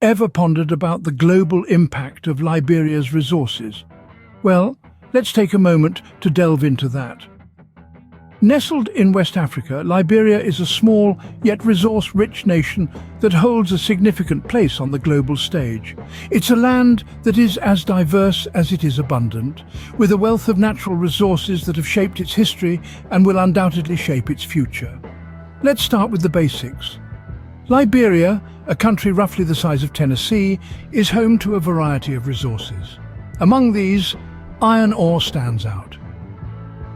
Ever pondered about the global impact of Liberia's resources? Well, let's take a moment to delve into that. Nestled in West Africa, Liberia is a small yet resource-rich nation that holds a significant place on the global stage. It's a land that is as diverse as it is abundant, with a wealth of natural resources that have shaped its history and will undoubtedly shape its future. Let's start with the basics. Liberia, a country roughly the size of Tennessee, is home to a variety of resources. Among these, iron ore stands out.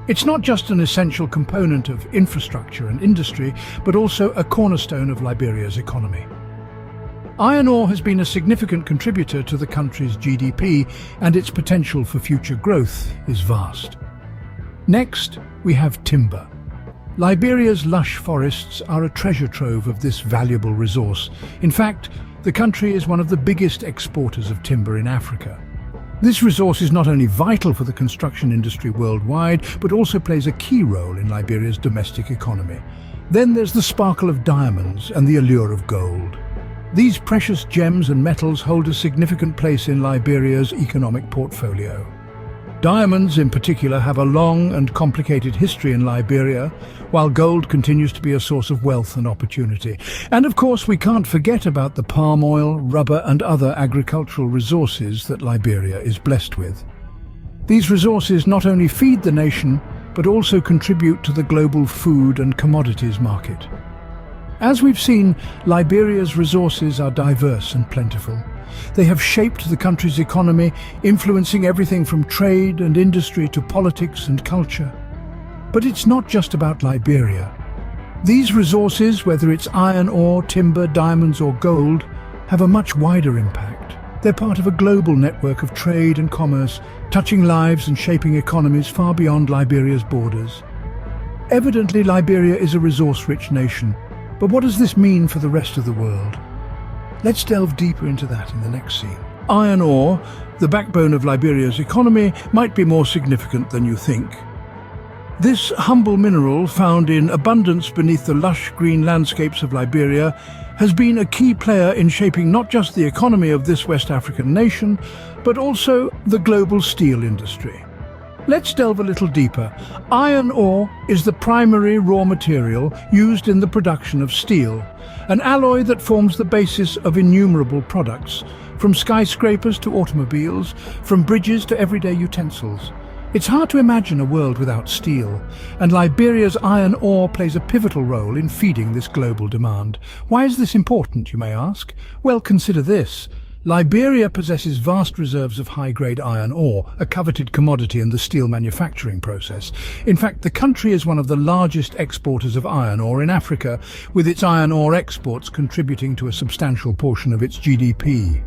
It's not just an essential component of infrastructure and industry, but also a cornerstone of Liberia's economy. Iron ore has been a significant contributor to the country's GDP, and its potential for future growth is vast. Next, we have timber. Liberia's lush forests are a treasure trove of this valuable resource. In fact, the country is one of the biggest exporters of timber in Africa. This resource is not only vital for the construction industry worldwide, but also plays a key role in Liberia's domestic economy. Then there's the sparkle of diamonds and the allure of gold. These precious gems and metals hold a significant place in Liberia's economic portfolio. Diamonds in particular have a long and complicated history in Liberia, while gold continues to be a source of wealth and opportunity. And of course, we can't forget about the palm oil, rubber and other agricultural resources that Liberia is blessed with. These resources not only feed the nation, but also contribute to the global food and commodities market. As we've seen, Liberia's resources are diverse and plentiful. They have shaped the country's economy, influencing everything from trade and industry to politics and culture. But it's not just about Liberia. These resources, whether it's iron ore, timber, diamonds or gold, have a much wider impact. They're part of a global network of trade and commerce, touching lives and shaping economies far beyond Liberia's borders. Evidently, Liberia is a resource-rich nation. But what does this mean for the rest of the world? Let's delve deeper into that in the next scene. Iron ore, the backbone of Liberia's economy, might be more significant than you think. This humble mineral, found in abundance beneath the lush green landscapes of Liberia, has been a key player in shaping not just the economy of this West African nation, but also the global steel industry. Let's delve a little deeper. Iron ore is the primary raw material used in the production of steel, an alloy that forms the basis of innumerable products, from skyscrapers to automobiles, from bridges to everyday utensils. It's hard to imagine a world without steel, and Liberia's iron ore plays a pivotal role in feeding this global demand. Why is this important, you may ask? Well, consider this. Liberia possesses vast reserves of high-grade iron ore, a coveted commodity in the steel manufacturing process. In fact, the country is one of the largest exporters of iron ore in Africa, with its iron ore exports contributing to a substantial portion of its GDP.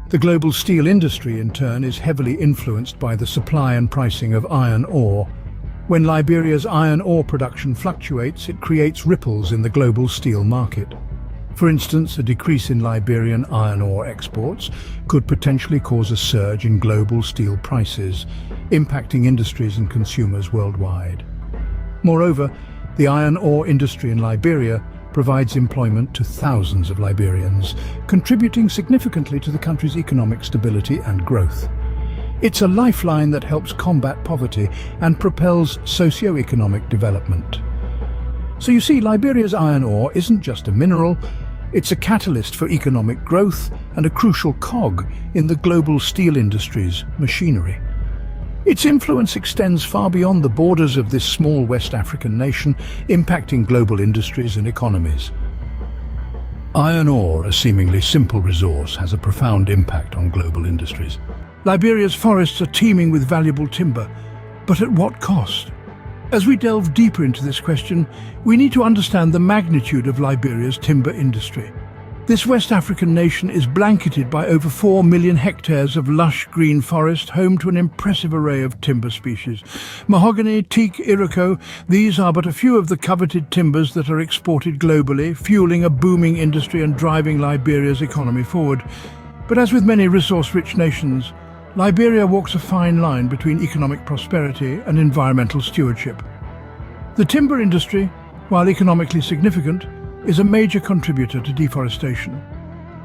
The global steel industry, in turn, is heavily influenced by the supply and pricing of iron ore. When Liberia's iron ore production fluctuates, it creates ripples in the global steel market. For instance, a decrease in Liberian iron ore exports could potentially cause a surge in global steel prices, impacting industries and consumers worldwide. Moreover, the iron ore industry in Liberia provides employment to thousands of Liberians, contributing significantly to the country's economic stability and growth. It's a lifeline that helps combat poverty and propels socio-economic development. So you see, Liberia's iron ore isn't just a mineral, it's a catalyst for economic growth and a crucial cog in the global steel industry's machinery. Its influence extends far beyond the borders of this small West African nation, impacting global industries and economies. Iron ore, a seemingly simple resource, has a profound impact on global industries. Liberia's forests are teeming with valuable timber, but at what cost? As we delve deeper into this question, we need to understand the magnitude of Liberia's timber industry. This West African nation is blanketed by over 4 million hectares of lush green forest, home to an impressive array of timber species. Mahogany, teak, iroko, these are but a few of the coveted timbers that are exported globally, fueling a booming industry and driving Liberia's economy forward. But as with many resource-rich nations, Liberia walks a fine line between economic prosperity and environmental stewardship. The timber industry, while economically significant, is a major contributor to deforestation.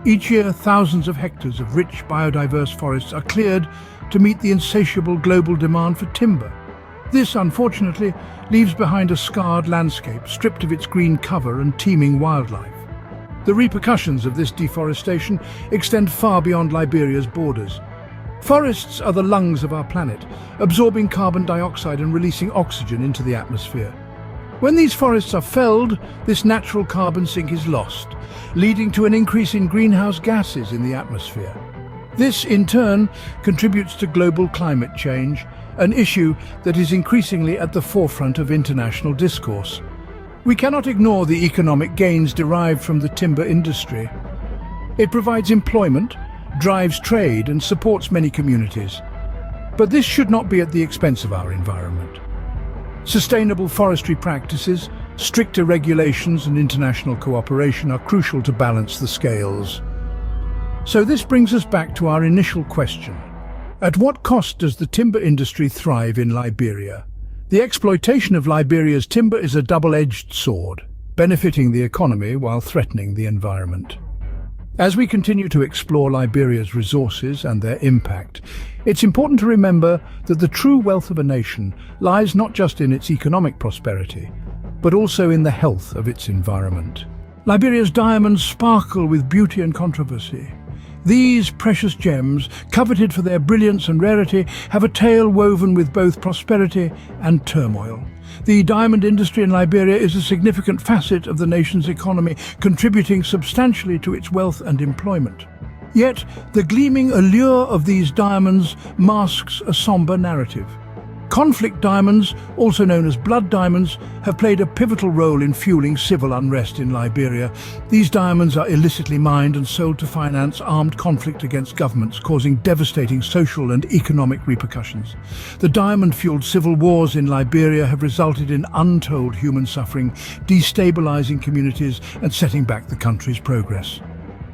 Each year, thousands of hectares of rich, biodiverse forests are cleared to meet the insatiable global demand for timber. This, unfortunately, leaves behind a scarred landscape, stripped of its green cover and teeming wildlife. The repercussions of this deforestation extend far beyond Liberia's borders. Forests are the lungs of our planet, absorbing carbon dioxide and releasing oxygen into the atmosphere. When these forests are felled, this natural carbon sink is lost, leading to an increase in greenhouse gases in the atmosphere. This, in turn, contributes to global climate change, an issue that is increasingly at the forefront of international discourse. We cannot ignore the economic gains derived from the timber industry. It provides employment, drives trade, and supports many communities. But this should not be at the expense of our environment. Sustainable forestry practices, stricter regulations, and international cooperation are crucial to balance the scales. So this brings us back to our initial question. At what cost does the timber industry thrive in Liberia? The exploitation of Liberia's timber is a double-edged sword, benefiting the economy while threatening the environment. As we continue to explore Liberia's resources and their impact, it's important to remember that the true wealth of a nation lies not just in its economic prosperity, but also in the health of its environment. Liberia's diamonds sparkle with beauty and controversy. These precious gems, coveted for their brilliance and rarity, have a tale woven with both prosperity and turmoil. The diamond industry in Liberia is a significant facet of the nation's economy, contributing substantially to its wealth and employment. Yet, the gleaming allure of these diamonds masks a somber narrative. Conflict diamonds, also known as blood diamonds, have played a pivotal role in fueling civil unrest in Liberia. These diamonds are illicitly mined and sold to finance armed conflict against governments, causing devastating social and economic repercussions. The diamond-fueled civil wars in Liberia have resulted in untold human suffering, destabilizing communities and setting back the country's progress.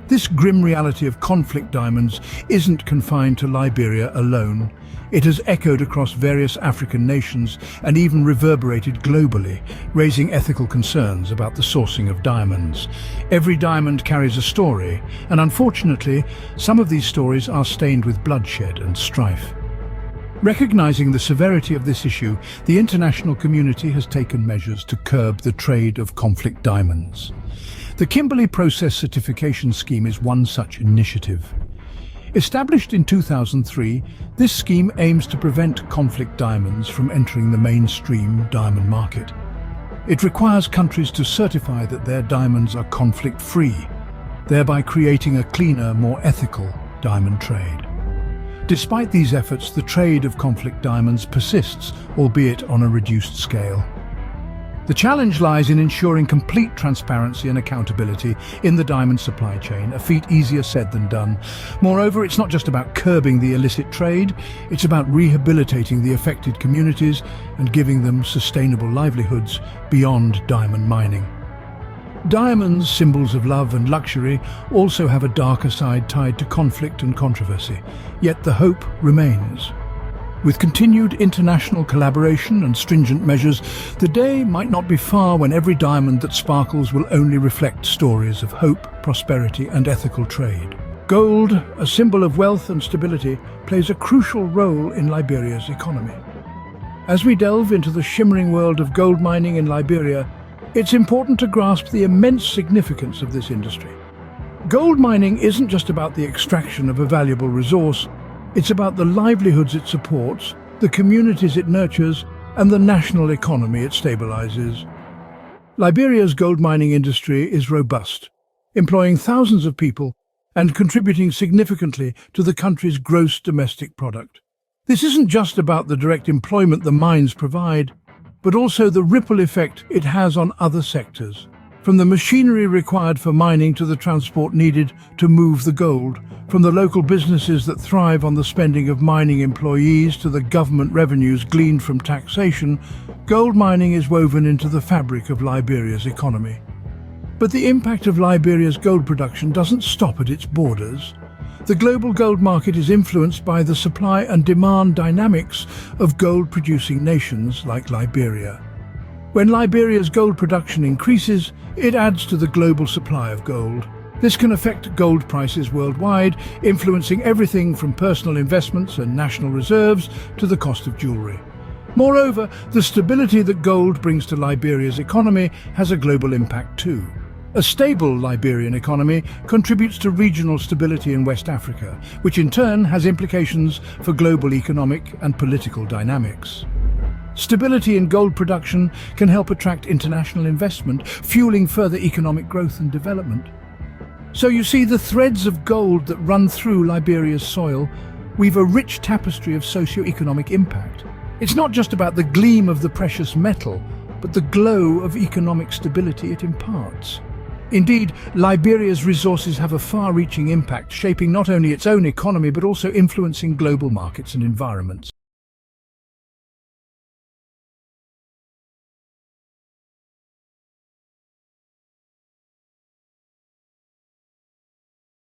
This grim reality of conflict diamonds isn't confined to Liberia alone. It has echoed across various African nations and even reverberated globally, raising ethical concerns about the sourcing of diamonds. Every diamond carries a story, and unfortunately, some of these stories are stained with bloodshed and strife. Recognizing the severity of this issue, the international community has taken measures to curb the trade of conflict diamonds. The Kimberley Process Certification Scheme is one such initiative. Established in 2003, this scheme aims to prevent conflict diamonds from entering the mainstream diamond market. It requires countries to certify that their diamonds are conflict-free, thereby creating a cleaner, more ethical diamond trade. Despite these efforts, the trade of conflict diamonds persists, albeit on a reduced scale. The challenge lies in ensuring complete transparency and accountability in the diamond supply chain, a feat easier said than done. Moreover, it's not just about curbing the illicit trade, it's about rehabilitating the affected communities and giving them sustainable livelihoods beyond diamond mining. Diamonds, symbols of love and luxury, also have a darker side tied to conflict and controversy, yet the hope remains. With continued international collaboration and stringent measures, the day might not be far when every diamond that sparkles will only reflect stories of hope, prosperity, and ethical trade. Gold, a symbol of wealth and stability, plays a crucial role in Liberia's economy. As we delve into the shimmering world of gold mining in Liberia, it's important to grasp the immense significance of this industry. Gold mining isn't just about the extraction of a valuable resource. It's about the livelihoods it supports, the communities it nurtures, and the national economy it stabilizes. Liberia's gold mining industry is robust, employing thousands of people and contributing significantly to the country's gross domestic product. This isn't just about the direct employment the mines provide, but also the ripple effect it has on other sectors, from the machinery required for mining to the transport needed to move the gold, from the local businesses that thrive on the spending of mining employees to the government revenues gleaned from taxation. Gold mining is woven into the fabric of Liberia's economy. But the impact of Liberia's gold production doesn't stop at its borders. The global gold market is influenced by the supply and demand dynamics of gold-producing nations like Liberia. When Liberia's gold production increases, it adds to the global supply of gold. This can affect gold prices worldwide, influencing everything from personal investments and national reserves to the cost of jewellery. Moreover, the stability that gold brings to Liberia's economy has a global impact too. A stable Liberian economy contributes to regional stability in West Africa, which in turn has implications for global economic and political dynamics. Stability in gold production can help attract international investment, fueling further economic growth and development. So you see, the threads of gold that run through Liberia's soil weave a rich tapestry of socio-economic impact. It's not just about the gleam of the precious metal, but the glow of economic stability it imparts. Indeed, Liberia's resources have a far-reaching impact, shaping not only its own economy but also influencing global markets and environments.